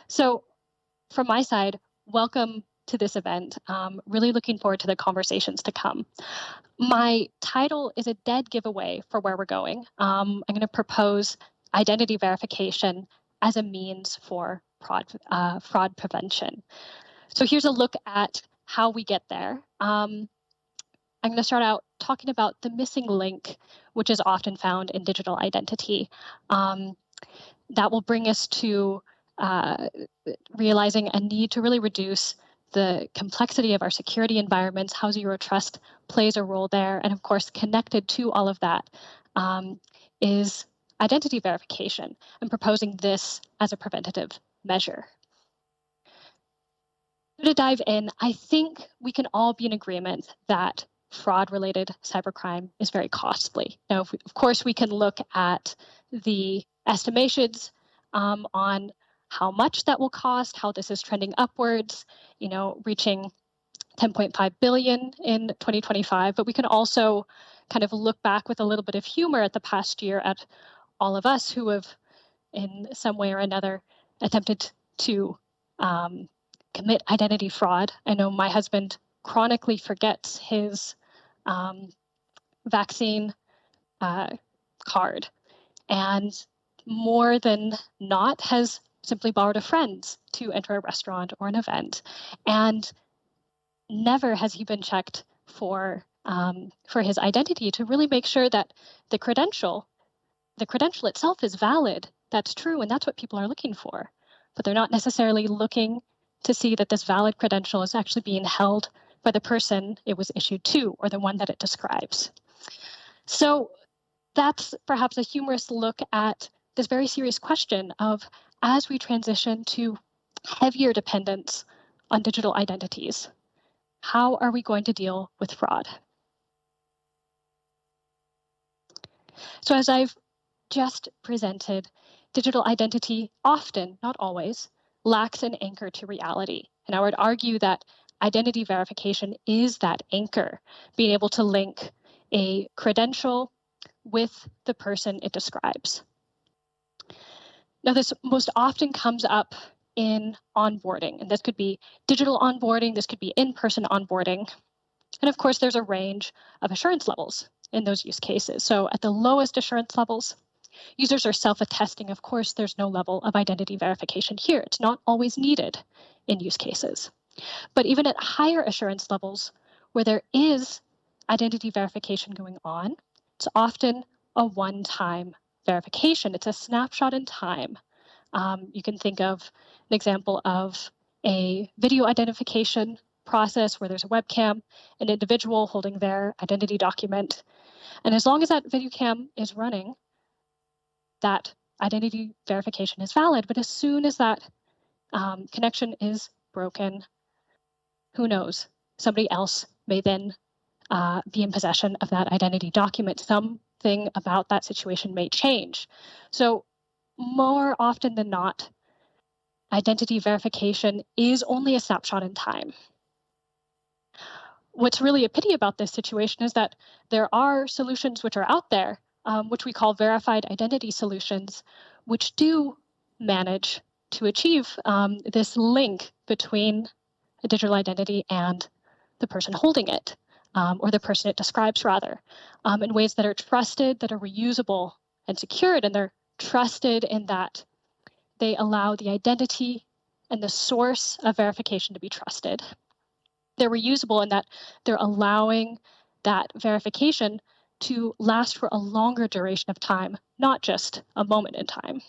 So from my side, welcome to this event. Really looking forward to the conversations to come. My title is a dead giveaway for where we're going. I'm going to propose identity verification as a means for fraud prevention. So here's a look at how we get there. I'm going to start out talking about the missing link, which is often found in digital identity. That will bring us to realizing a need to really reduce the complexity of our security environments, how Zero Trust plays a role there. And of course, connected to all of that is identity verification and proposing this as a preventative measure. To dive in, I think we can all be in agreement that fraud-related cybercrime is very costly. Now, of course, we can look at the estimations on how much that will cost, how this is trending upwards, reaching 10.5 billion in 2025. But we can also kind of look back with a little bit of humor at the past year at all of us who have, in some way or another, attempted to commit identity fraud. I know my husband chronically forgets his vaccine card, and more than not has simply borrowed a friend to enter a restaurant or an event, and never has he been checked for his identity to really make sure that the credential itself is valid. That's true, and that's what people are looking for, but they're not necessarily looking to see that this valid credential is actually being held by the person it was issued to or the one that it describes. So that's perhaps a humorous look at this very serious question of, as we transition to heavier dependence on digital identities, how are we going to deal with fraud? So as I've just presented, digital identity often, not always, lacks an anchor to reality. And I would argue that identity verification is that anchor, being able to link a credential with the person it describes. Now, this most often comes up in onboarding, and this could be digital onboarding, this could be in-person onboarding. And of course, there's a range of assurance levels in those use cases. So at the lowest assurance levels, users are self-attesting. Of course, there's no level of identity verification here. It's not always needed in use cases. But even at higher assurance levels, where there is identity verification going on, it's often a one-time verification. It's a snapshot in time. You can think of an example of a video identification process where there's a webcam, an individual holding their identity document. And as long as that video cam is running, that identity verification is valid. But as soon as that connection is broken, who knows? Somebody else may then be in possession of that identity document. Something about that situation may change. So more often than not, identity verification is only a snapshot in time. What's really a pity about this situation is that there are solutions which are out there, which we call verified identity solutions, which do manage to achieve this link between a digital identity and the person holding it, or the person it describes, rather, in ways that are trusted, that are reusable and secured, and they're trusted in that they allow the identity and the source of verification to be trusted. They're reusable in that they're allowing that verification to last for a longer duration of time, not just a moment in time.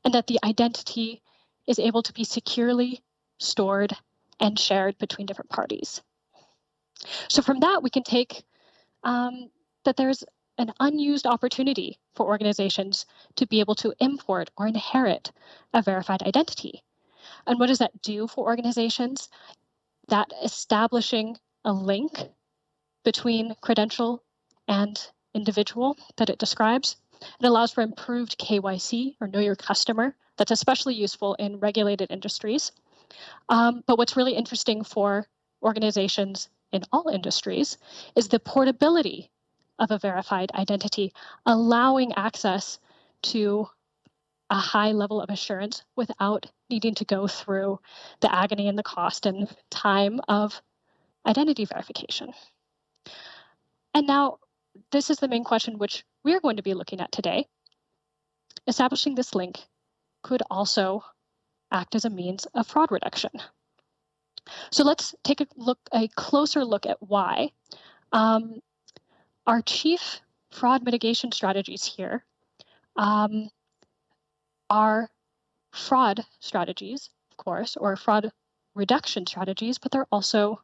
And that the identity is able to be securely stored and shared between different parties. So from that, we can take that there's an unused opportunity for organizations to be able to import or inherit a verified identity. And what does that do for organizations? That establishing a link between credential and individual that it describes. It allows for improved KYC, or know your customer. That's especially useful in regulated industries. But what's really interesting for organizations in all industries is the portability of a verified identity, allowing access to a high level of assurance without needing to go through the agony and the cost and time of identity verification. And now, this is the main question which we're going to be looking at today. Establishing this link could also act as a means of fraud reduction. So let's take a closer look at why. Our chief fraud mitigation strategies here are fraud strategies, of course, or fraud reduction strategies, but they're also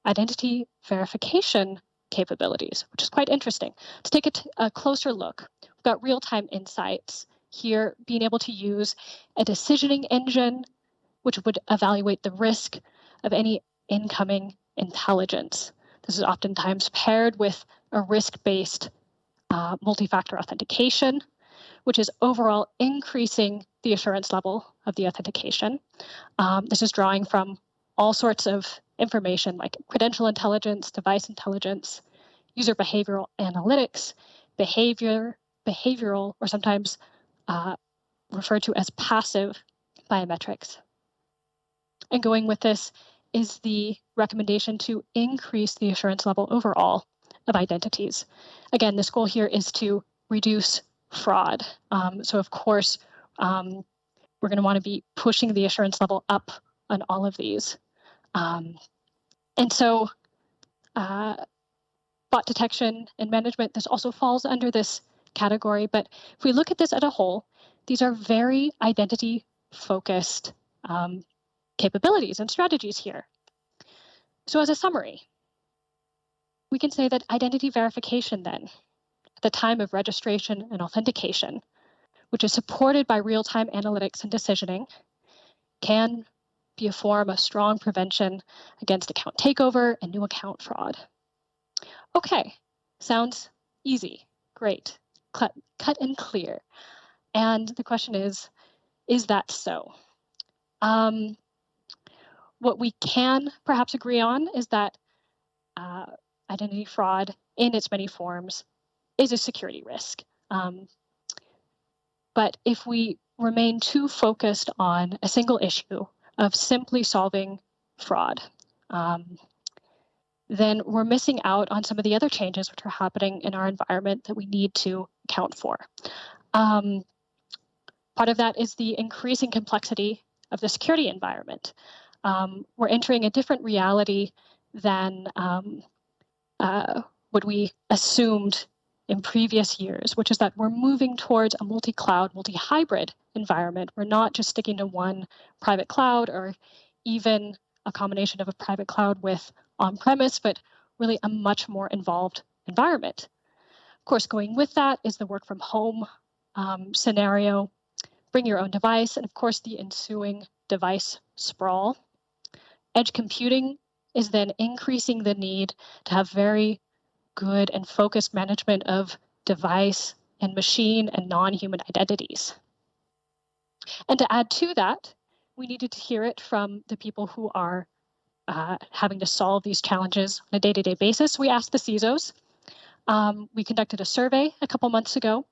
identity verification capabilities, which is quite interesting. Let's take a closer look. We've got real-time insights here, being able to use a decisioning engine, which would evaluate the risk of any incoming intelligence. This is oftentimes paired with a risk-based multi-factor authentication, which is overall increasing the assurance level of the authentication. This is drawing from all sorts of information like credential intelligence, device intelligence, user behavioral analytics, behavioral, or sometimes referred to as passive biometrics. And going with this is the recommendation to increase the assurance level overall of identities. Again, this goal here is to reduce fraud. So of course, we're going to want to be pushing the assurance level up on all of these. And so bot detection and management, this also falls under this category. But if we look at this as a whole, these are very identity-focused capabilities and strategies here. So as a summary, we can say that identity verification then, at the time of registration and authentication, which is supported by real-time analytics and decisioning, can be a form of strong prevention against account takeover and new account fraud. Okay, sounds easy, great, cut and clear. And the question is that so? What we can perhaps agree on is that identity fraud in its many forms is a security risk. But if we remain too focused on a single issue of simply solving fraud, then we're missing out on some of the other changes which are happening in our environment that we need to account for. Part of that is the increasing complexity of the security environment. We're entering a different reality than what we assumed in previous years, which is that we're moving towards a multi-cloud, multi-hybrid environment. We're not just sticking to one private cloud or even a combination of a private cloud with on-premise, but really a much more involved environment. Of course, going with that is the work from home scenario, bring your own device, and of course the ensuing device sprawl. Edge computing is then increasing the need to have very good and focused management of device and machine and non-human identities. And to add to that, we needed to hear it from the people who are having to solve these challenges on a day-to-day basis. We asked the CISOs. We conducted a survey a couple months ago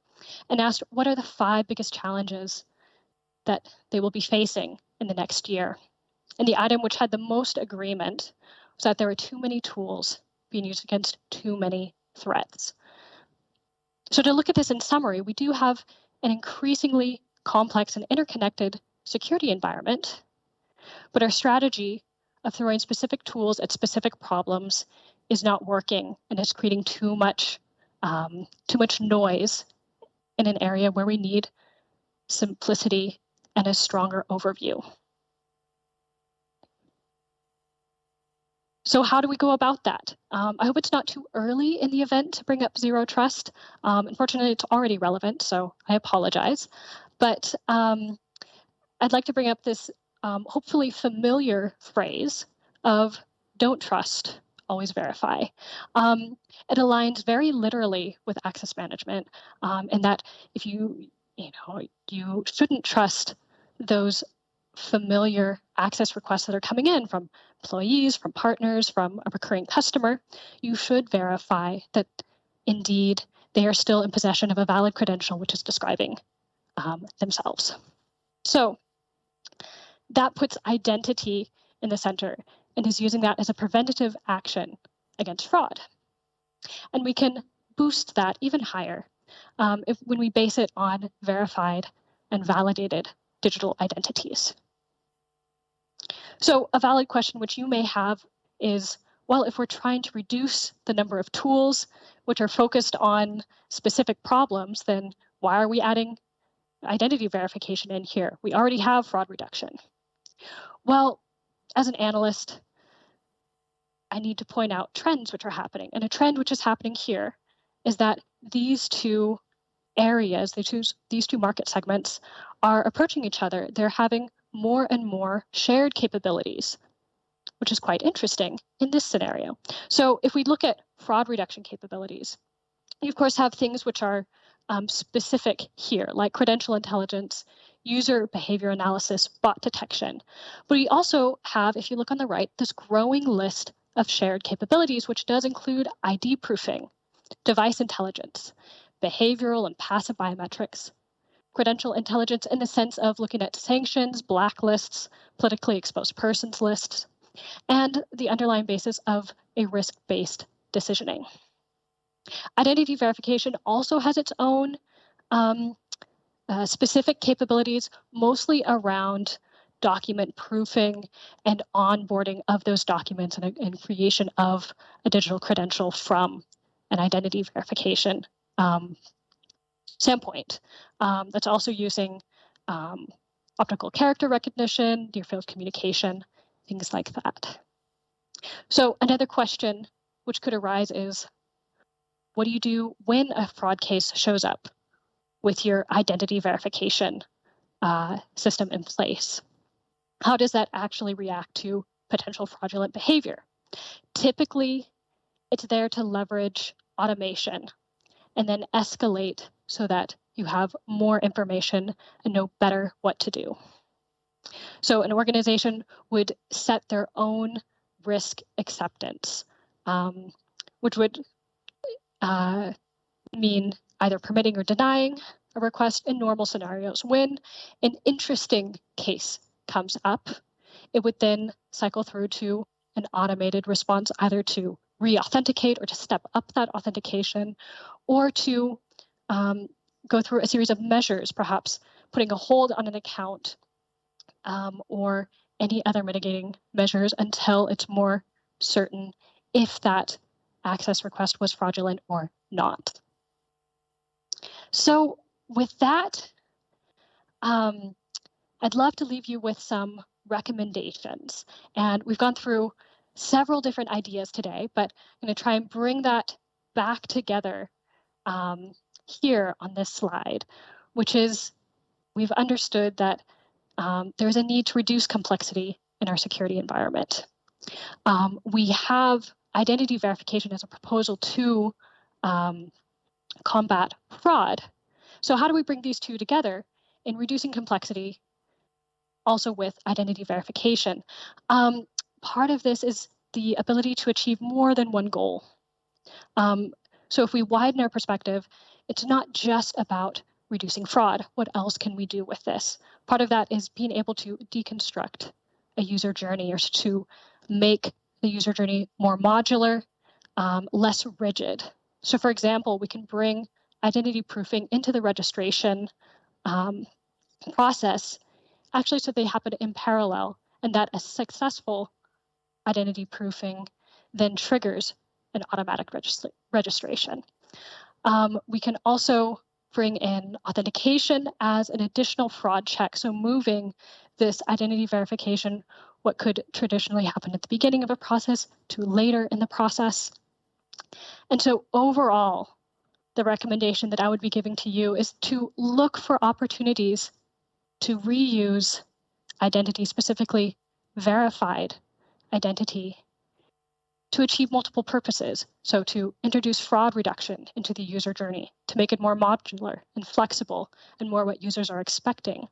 and asked what are the 5 biggest challenges that they will be facing in the next year. And the item which had the most agreement was that there are too many tools being used against too many threats. So to look at this in summary, we do have an increasingly complex and interconnected security environment, but our strategy of throwing specific tools at specific problems is not working, and it's creating too much noise in an area where we need simplicity and a stronger overview. So how do we go about that? I hope it's not too early in the event to bring up zero trust. Unfortunately, it's already relevant, so I apologize. But I'd like to bring up this hopefully familiar phrase of don't trust, always verify. It aligns very literally with access management, in that if you shouldn't trust those familiar access requests that are coming in from employees, from partners, from a recurring customer. You should verify that indeed they are still in possession of a valid credential, which is describing themselves. So that puts identity in the center and is using that as a preventative action against fraud. And we can boost that even higher when we base it on verified and validated digital identities. So a valid question which you may have is, well, if we're trying to reduce the number of tools which are focused on specific problems, then why are we adding identity verification in here? We already have fraud reduction. Well, as an analyst, I need to point out trends which are happening. And a trend which is happening here is that these two areas, these two market segments are approaching each other. They're having more and more shared capabilities, which is quite interesting in this scenario. So if we look at fraud reduction capabilities, you of course have things which are specific here, like credential intelligence, user behavior analysis, bot detection. But we also have, if you look on the right, this growing list of shared capabilities, which does include ID proofing, device intelligence, behavioral and passive biometrics, credential intelligence in the sense of looking at sanctions, blacklists, politically exposed persons lists, and the underlying basis of a risk-based decisioning. Identity verification also has its own specific capabilities, mostly around document proofing and onboarding of those documents and creation of a digital credential from an identity verification standpoint. That's also using optical character recognition, near field communication, things like that. So another question which could arise is, what do you do when a fraud case shows up with your identity verification system in place? How does that actually react to potential fraudulent behavior? Typically, it's there to leverage automation and then escalate so that you have more information and know better what to do. So an organization would set their own risk acceptance, which would mean either permitting or denying a request in normal scenarios. When an interesting case comes up, it would then cycle through to an automated response, either to re-authenticate or to step up that authentication, or to go through a series of measures, perhaps putting a hold on an account or any other mitigating measures until it's more certain if that access request was fraudulent or not. So with that, I'd love to leave you with some recommendations. And we've gone through several different ideas today, but I'm going to try and bring that back together here on this slide, which is we've understood that there's a need to reduce complexity in our security environment. We have identity verification as a proposal to combat fraud. So how do we bring these two together in reducing complexity, also with identity verification? Part of this is the ability to achieve more than one goal. So if we widen our perspective, it's not just about reducing fraud. What else can we do with this? Part of that is being able to deconstruct a user journey or to make the user journey more modular, less rigid. So for example, we can bring identity proofing into the registration process, actually so they happen in parallel, and that a successful identity proofing then triggers an automatic registration. We can also bring in authentication as an additional fraud check. So moving this identity verification, what could traditionally happen at the beginning of a process to later in the process. And so overall, the recommendation that I would be giving to you is to look for opportunities to reuse identity, specifically verified identity, to achieve multiple purposes. So to introduce fraud reduction into the user journey, to make it more modular and flexible and more what users are expecting.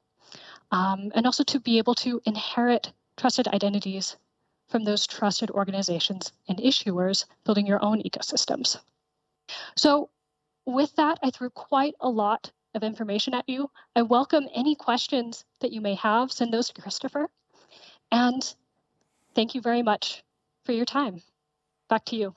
And also to be able to inherit trusted identities from those trusted organizations and issuers, building your own ecosystems. So with that, I threw quite a lot of information at you. I welcome any questions that you may have. Send those to Christopher. And thank you very much for your time. Back to you.